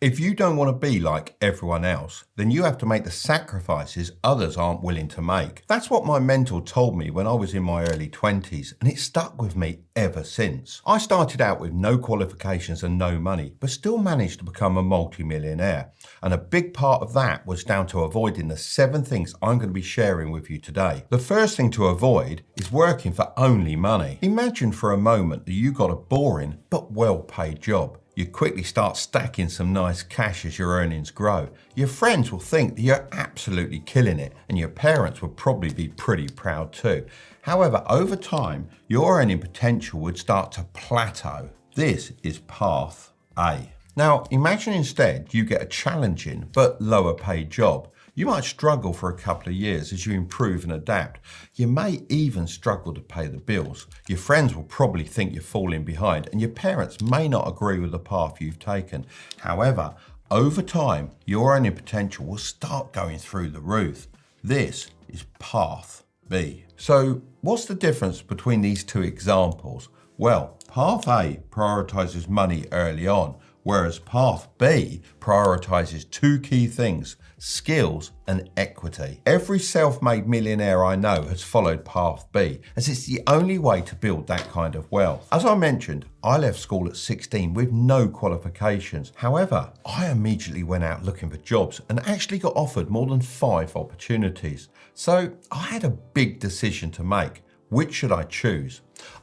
If you don't want to be like everyone else, then you have to make the sacrifices others aren't willing to make. That's what my mentor told me when I was in my early 20s, and it stuck with me ever since. I started out with no qualifications and no money, but still managed to become a multi-millionaire. And a big part of that was down to avoiding the 7 things I'm going to be sharing with you today. The first thing to avoid is working for only money. Imagine for a moment that you got a boring but well-paid job. You quickly start stacking some nice cash as your earnings grow. Your friends will think that you're absolutely killing it, and your parents would probably be pretty proud too. However, over time, your earning potential would start to plateau. This is path A. Now, imagine instead you get a challenging but lower paid job. You might struggle for a couple of years as you improve and adapt. You may even struggle to pay the bills. Your friends will probably think you're falling behind, and your parents may not agree with the path you've taken. However, over time, your earning potential will start going through the roof. This is path B. So, what's the difference between these two examples? Well, path A prioritizes money early on, whereas path B prioritizes 2 key things: skills and equity. Every self-made millionaire I know has followed path B, as it's the only way to build that kind of wealth. As I mentioned, I left school at 16 with no qualifications. However, I immediately went out looking for jobs and actually got offered more than 5 opportunities. So I had a big decision to make. Which should I choose?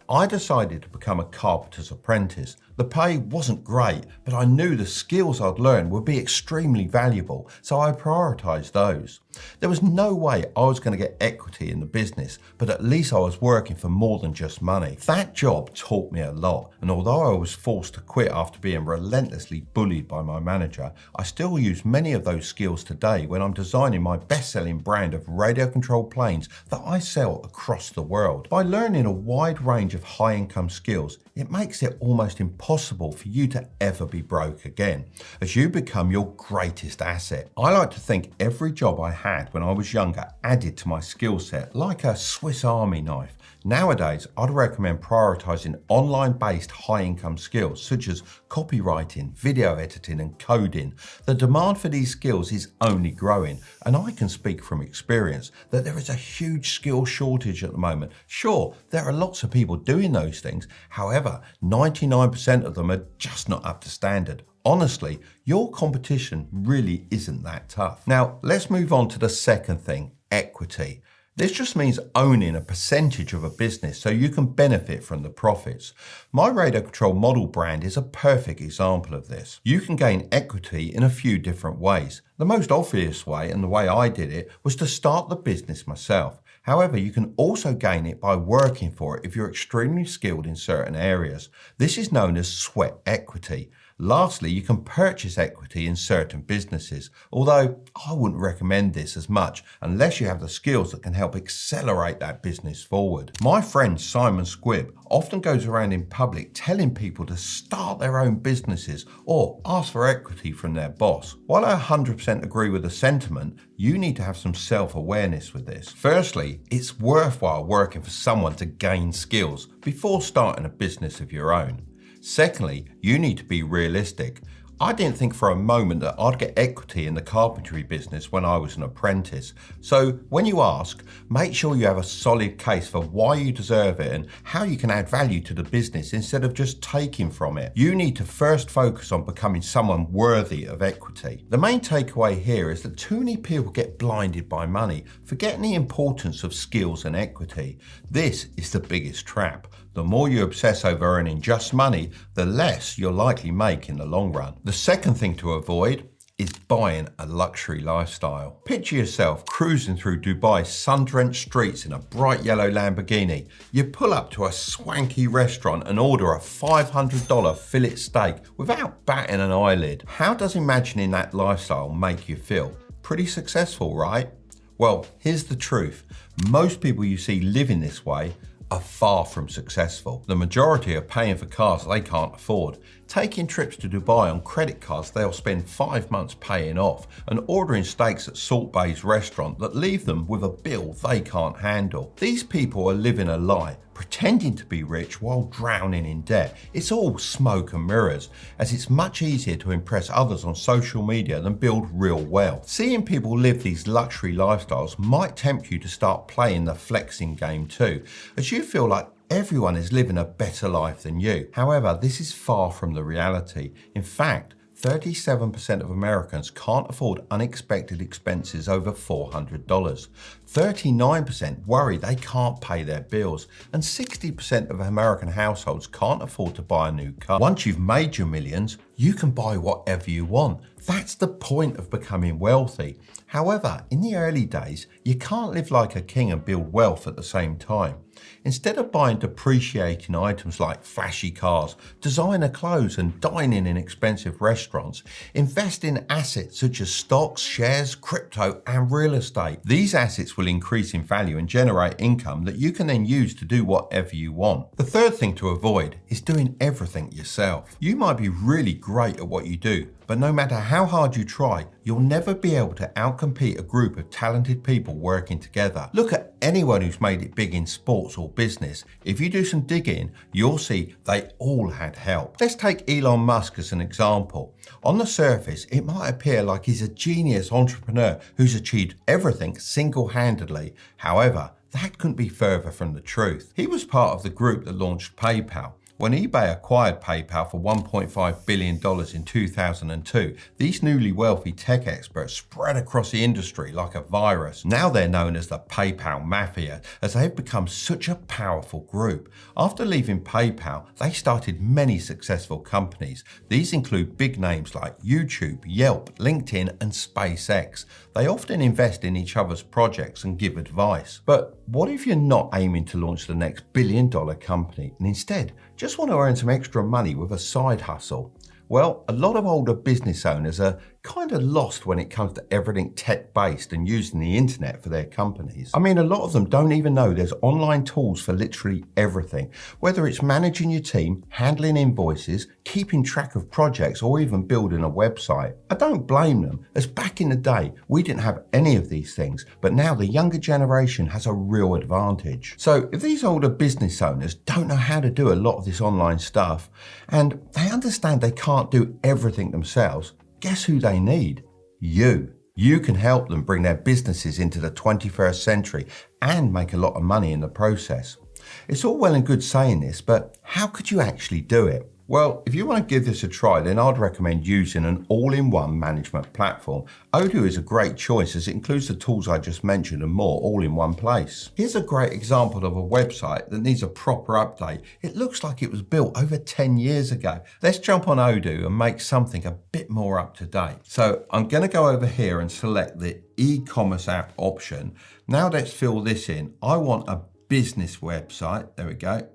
I decided to become a carpenter's apprentice. The pay wasn't great, but I knew the skills I'd learned would be extremely valuable, so I prioritised those. There was no way I was going to get equity in the business, but at least I was working for more than just money. That job taught me a lot, and although I was forced to quit after being relentlessly bullied by my manager, I still use many of those skills today when I'm designing my best-selling brand of radio-controlled planes that I sell across the world. By learning a wide range of high-income skills, it makes it almost impossible for you to ever be broke again, as you become your greatest asset. I like to think every job I had when I was younger added to my skill set like a Swiss Army knife. Nowadays, I'd recommend prioritizing online-based high-income skills such as copywriting, video editing, and coding. The demand for these skills is only growing, and I can speak from experience that there is a huge skill shortage at the moment. Sure, there are lots of people doing those things. However, 99% of them are just not up to standard. Honestly, your competition really isn't that tough. Now, let's move on to the second thing, equity. This just means owning a percentage of a business so you can benefit from the profits. My radio control model brand is a perfect example of this. You can gain equity in a few different ways. The most obvious way, and the way I did it, was to start the business myself. However, you can also gain it by working for it if you're extremely skilled in certain areas. This is known as sweat equity. Lastly, you can purchase equity in certain businesses, although I wouldn't recommend this as much unless you have the skills that can help accelerate that business forward. My friend Simon Squibb often goes around in public telling people to start their own businesses or ask for equity from their boss. While I 100% agree with the sentiment, you need to have some self-awareness with this. Firstly, it's worthwhile working for someone to gain skills before starting a business of your own. Secondly, you need to be realistic. I didn't think for a moment that I'd get equity in the carpentry business when I was an apprentice. So when you ask, make sure you have a solid case for why you deserve it and how you can add value to the business instead of just taking from it. You need to first focus on becoming someone worthy of equity. The main takeaway here is that too many people get blinded by money, forgetting the importance of skills and equity. This is the biggest trap. The more you obsess over earning just money, the less you'll likely make in the long run. The second thing to avoid is buying a luxury lifestyle. Picture yourself cruising through Dubai's sun-drenched streets in a bright yellow Lamborghini. You pull up to a swanky restaurant and order a $500 fillet steak without batting an eyelid. How does imagining that lifestyle make you feel? Pretty successful, right? Well, here's the truth. Most people you see living this way are far from successful. The majority are paying for cars they can't afford, taking trips to Dubai on credit cards they'll spend 5 months paying off, and ordering steaks at Salt Bay's restaurant that leave them with a bill they can't handle. These people are living a lie, pretending to be rich while drowning in debt. It's all smoke and mirrors, as it's much easier to impress others on social media than build real wealth. Seeing people live these luxury lifestyles might tempt you to start playing the flexing game too, as you feel like everyone is living a better life than you. However, this is far from the reality. In fact, 37% of Americans can't afford unexpected expenses over $400. 39% worry they can't pay their bills, and 60% of American households can't afford to buy a new car. Once you've made your millions, you can buy whatever you want. That's the point of becoming wealthy. However, in the early days, you can't live like a king and build wealth at the same time. Instead of buying depreciating items like flashy cars, designer clothes, and dining in expensive restaurants, invest in assets such as stocks, shares, crypto, and real estate. These assets will increase in value and generate income that you can then use to do whatever you want. The third thing to avoid is doing everything yourself. You might be really great at what you do, but no matter how hard you try, you'll never be able to outcompete a group of talented people working together. Look at anyone who's made it big in sports or business. If you do some digging, you'll see they all had help. Let's take Elon Musk as an example. On the surface, it might appear like he's a genius entrepreneur who's achieved everything single-handedly. However, that couldn't be further from the truth. He was part of the group that launched PayPal. When eBay acquired PayPal for $1.5 billion in 2002, these newly wealthy tech experts spread across the industry like a virus. Now they're known as the PayPal Mafia, as they've become such a powerful group. After leaving PayPal, they started many successful companies. These include big names like YouTube, Yelp, LinkedIn, and SpaceX. They often invest in each other's projects and give advice. But what if you're not aiming to launch the next billion-dollar company and instead just want to earn some extra money with a side hustle? Well, a lot of older business owners are kind of lost when it comes to everything tech-based and using the internet for their companies. I mean, a lot of them don't even know there's online tools for literally everything, whether it's managing your team, handling invoices, keeping track of projects, or even building a website. I don't blame them, as back in the day, we didn't have any of these things, but now the younger generation has a real advantage. So if these older business owners don't know how to do a lot of this online stuff, and they understand they can't do everything themselves, guess who they need? You. You can help them bring their businesses into the 21st century and make a lot of money in the process. It's all well and good saying this, but how could you actually do it? Well, if you want to give this a try, then I'd recommend using an all-in-one management platform. Odoo is a great choice as it includes the tools I just mentioned and more all in one place. Here's a great example of a website that needs a proper update. It looks like it was built over 10 years ago. Let's jump on Odoo and make something a bit more up to date. So I'm going to go over here and select the e-commerce app option. Now let's fill this in. I want a business website. There we go.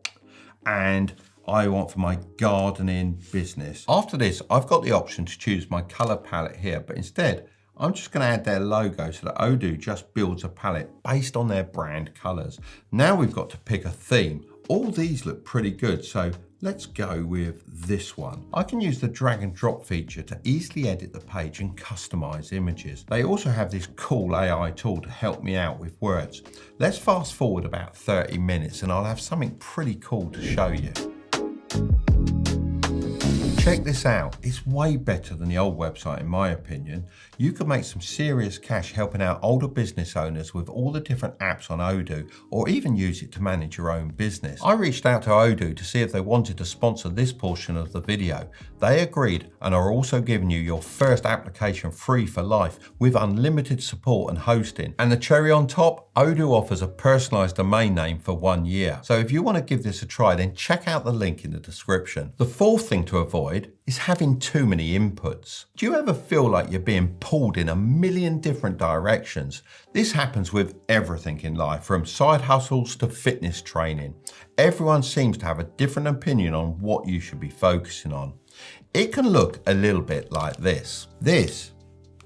And I want for my gardening business. After this, I've got the option to choose my color palette here, but instead, I'm just going to add their logo so that Odoo just builds a palette based on their brand colors. Now we've got to pick a theme. All these look pretty good, so let's go with this one. I can use the drag and drop feature to easily edit the page and customize images. They also have this cool AI tool to help me out with words. Let's fast forward about 30 minutes and I'll have something pretty cool to show you. Check this out, it's way better than the old website in my opinion. You can make some serious cash helping out older business owners with all the different apps on Odoo, or even use it to manage your own business. I reached out to Odoo to see if they wanted to sponsor this portion of the video. They agreed and are also giving you your first application free for life with unlimited support and hosting. And the cherry on top, Odoo offers a personalized domain name for 1 year. So if you want to give this a try, then check out the link in the description. The fourth thing to avoid is having too many inputs. Do you ever feel like you're being pulled in a million different directions? This happens with everything in life, from side hustles to fitness training. Everyone seems to have a different opinion on what you should be focusing on. It can look a little bit like this. This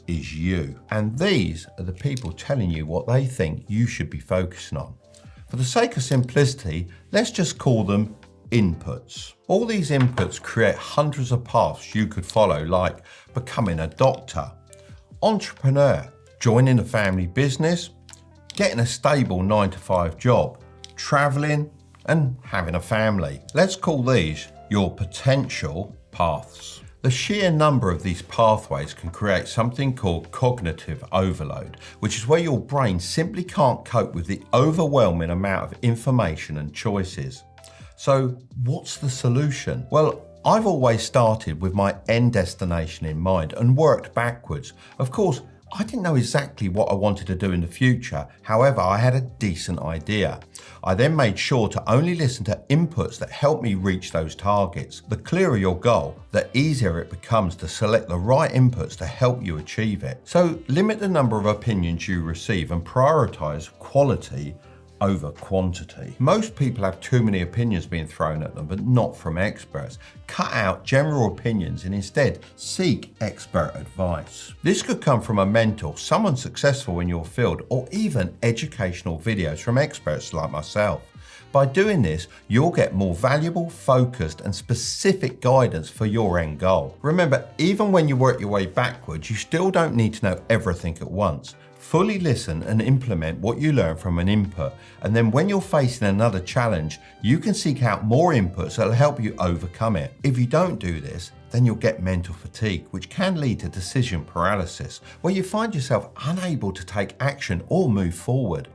is you, and these are the people telling you what they think you should be focusing on. For the sake of simplicity, let's just call them inputs. All these inputs create hundreds of paths you could follow, like becoming a doctor, entrepreneur, joining a family business, getting a stable 9-to-5 job, traveling, and having a family. Let's call these your potential paths. The sheer number of these pathways can create something called cognitive overload, which is where your brain simply can't cope with the overwhelming amount of information and choices. So what's the solution? Well, I've always started with my end destination in mind and worked backwards. Of course, I didn't know exactly what I wanted to do in the future. However, I had a decent idea. I then made sure to only listen to inputs that helped me reach those targets. The clearer your goal, the easier it becomes to select the right inputs to help you achieve it. So limit the number of opinions you receive and prioritize quality over quantity. Most people have too many opinions being thrown at them, but not from experts. Cut out general opinions and instead seek expert advice. This could come from a mentor, someone successful in your field, or even educational videos from experts like myself. By doing this, you'll get more valuable, focused, and specific guidance for your end goal. Remember, even when you work your way backwards, you still don't need to know everything at once. Fully listen and implement what you learn from an input, and then when you're facing another challenge, you can seek out more inputs that will help you overcome it. If you don't do this, then you'll get mental fatigue, which can lead to decision paralysis, where you find yourself unable to take action or move forward.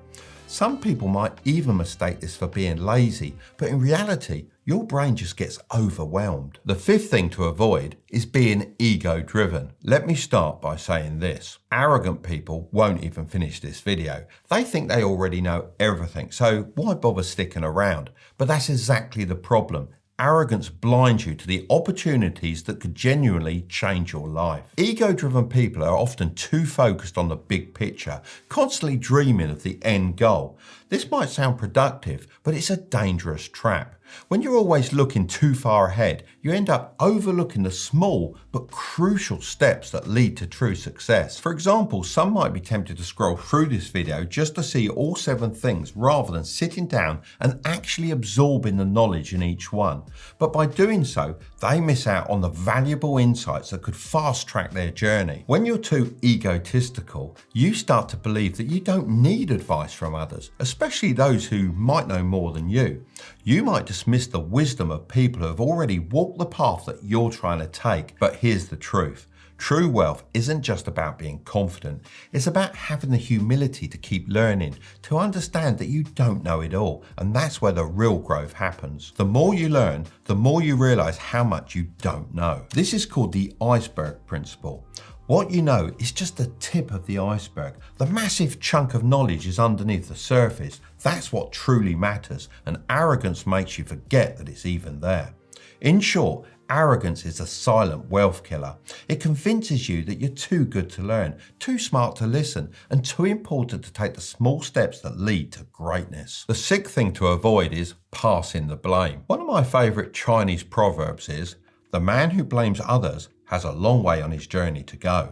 Some people might even mistake this for being lazy, but in reality, your brain just gets overwhelmed. The fifth thing to avoid is being ego-driven. Let me start by saying this. Arrogant people won't even finish this video. They think they already know everything, so why bother sticking around? But that's exactly the problem. Arrogance blinds you to the opportunities that could genuinely change your life. Ego-driven people are often too focused on the big picture, constantly dreaming of the end goal. This might sound productive, but it's a dangerous trap. When you're always looking too far ahead, you end up overlooking the small but crucial steps that lead to true success. For example, some might be tempted to scroll through this video just to see all 7 things rather than sitting down and actually absorbing the knowledge in each one. But by doing so, they miss out on the valuable insights that could fast track their journey. When you're too egotistical, you start to believe that you don't need advice from others, especially those who might know more than you. You might dismiss the wisdom of people who have already walked the path that you're trying to take. But here's the truth. True wealth isn't just about being confident. It's about having the humility to keep learning, to understand that you don't know it all, and that's where the real growth happens. The more you learn, the more you realize how much you don't know. This is called the iceberg principle. What you know is just the tip of the iceberg. The massive chunk of knowledge is underneath the surface. That's what truly matters, and arrogance makes you forget that it's even there. In short, arrogance is a silent wealth killer. It convinces you that you're too good to learn, too smart to listen, and too important to take the small steps that lead to greatness. The sixth thing to avoid is passing the blame. One of my favorite Chinese proverbs is, "The man who blames others has a long way on his journey to go.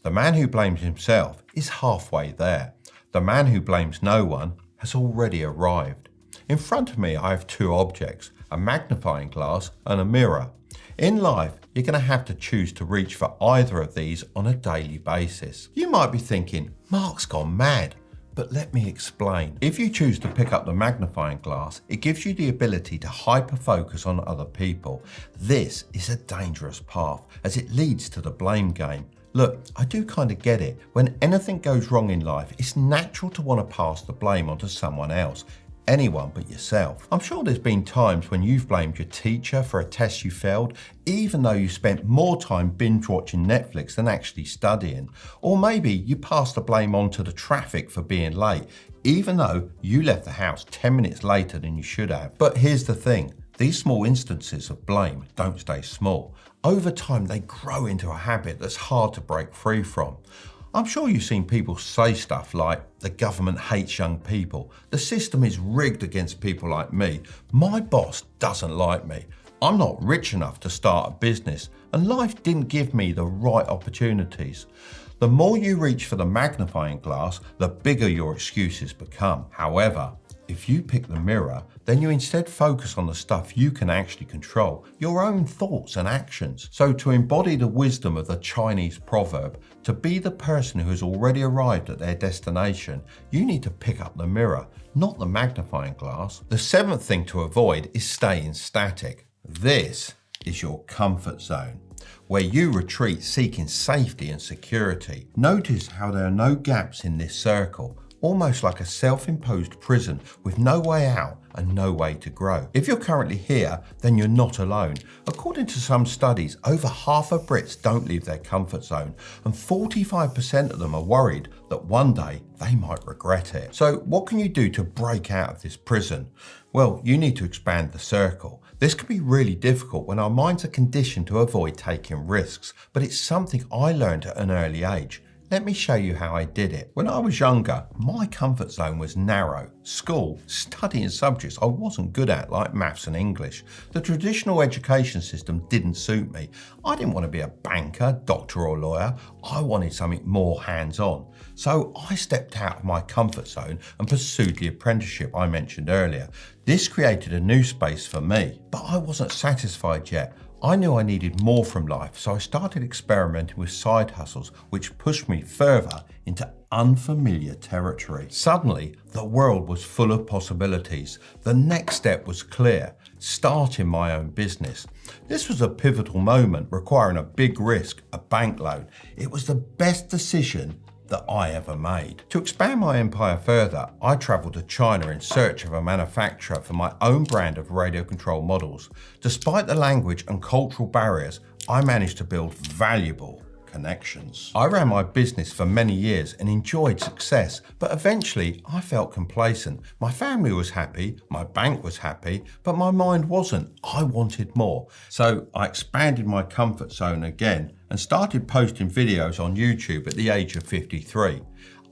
The man who blames himself is halfway there. The man who blames no one has already arrived." In front of me, I have 2 objects, a magnifying glass and a mirror. In life, you're going to have to choose to reach for either of these on a daily basis. You might be thinking, Mark's gone mad. But let me explain. If you choose to pick up the magnifying glass, it gives you the ability to hyper-focus on other people. This is a dangerous path as it leads to the blame game. Look, I do kind of get it. When anything goes wrong in life, it's natural to want to pass the blame onto someone else. Anyone but yourself. I'm sure there's been times when you've blamed your teacher for a test you failed, even though you spent more time binge watching Netflix than actually studying. Or maybe you passed the blame on to the traffic for being late, even though you left the house 10 minutes later than you should have. But here's the thing. These small instances of blame don't stay small. Over time, they grow into a habit that's hard to break free from. I'm sure you've seen people say stuff like, the government hates young people, the system is rigged against people like me, my boss doesn't like me, I'm not rich enough to start a business, and life didn't give me the right opportunities. The more you reach for the magnifying glass, the bigger your excuses become. However, If you pick the mirror, then you instead focus on the stuff you can actually control, your own thoughts and actions. So to embody the wisdom of the Chinese proverb, to be the person who has already arrived at their destination, you need to pick up the mirror, not the magnifying glass. The seventh thing to avoid is staying static. This is your comfort zone, where you retreat seeking safety and security. Notice how there are no gaps in this circle, almost like a self-imposed prison with no way out and no way to grow. If you're currently here, then you're not alone. According to some studies, over half of Brits don't leave their comfort zone, and 45% of them are worried that one day they might regret it. So what can you do to break out of this prison? Well, you need to expand the circle. This can be really difficult when our minds are conditioned to avoid taking risks, but it's something I learned at an early age. Let me show you how I did it. When I was younger, my comfort zone was narrow. School, studying subjects I wasn't good at, like maths and English. The traditional education system didn't suit me. I didn't want to be a banker, doctor or lawyer. I wanted something more hands-on. So I stepped out of my comfort zone and pursued the apprenticeship I mentioned earlier. This created a new space for me, but I wasn't satisfied yet. I knew I needed more from life, so I started experimenting with side hustles, which pushed me further into unfamiliar territory. Suddenly, the world was full of possibilities. The next step was clear: starting my own business. This was a pivotal moment requiring a big risk, a bank loan. It was the best decision that I ever made. To expand my empire further, I travelled to China in search of a manufacturer for my own brand of radio control models. Despite the language and cultural barriers, I managed to build valuable connections. I ran my business for many years and enjoyed success, but eventually I felt complacent. My family was happy, my bank was happy, but my mind wasn't. I wanted more. So I expanded my comfort zone again and started posting videos on YouTube at the age of 53.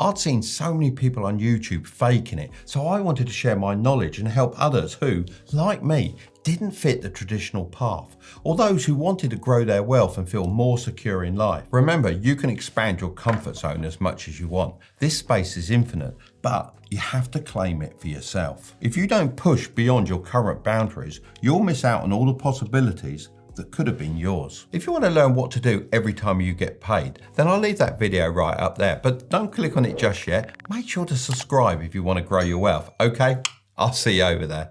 I'd seen so many people on YouTube faking it, so I wanted to share my knowledge and help others who, like me, didn't fit the traditional path, or those who wanted to grow their wealth and feel more secure in life. Remember, you can expand your comfort zone as much as you want. This space is infinite, but you have to claim it for yourself. If you don't push beyond your current boundaries, you'll miss out on all the possibilities that could have been yours. If you want to learn what to do every time you get paid, then I'll leave that video right up there, but don't click on it just yet. Make sure to subscribe if you want to grow your wealth, okay? I'll see you over there.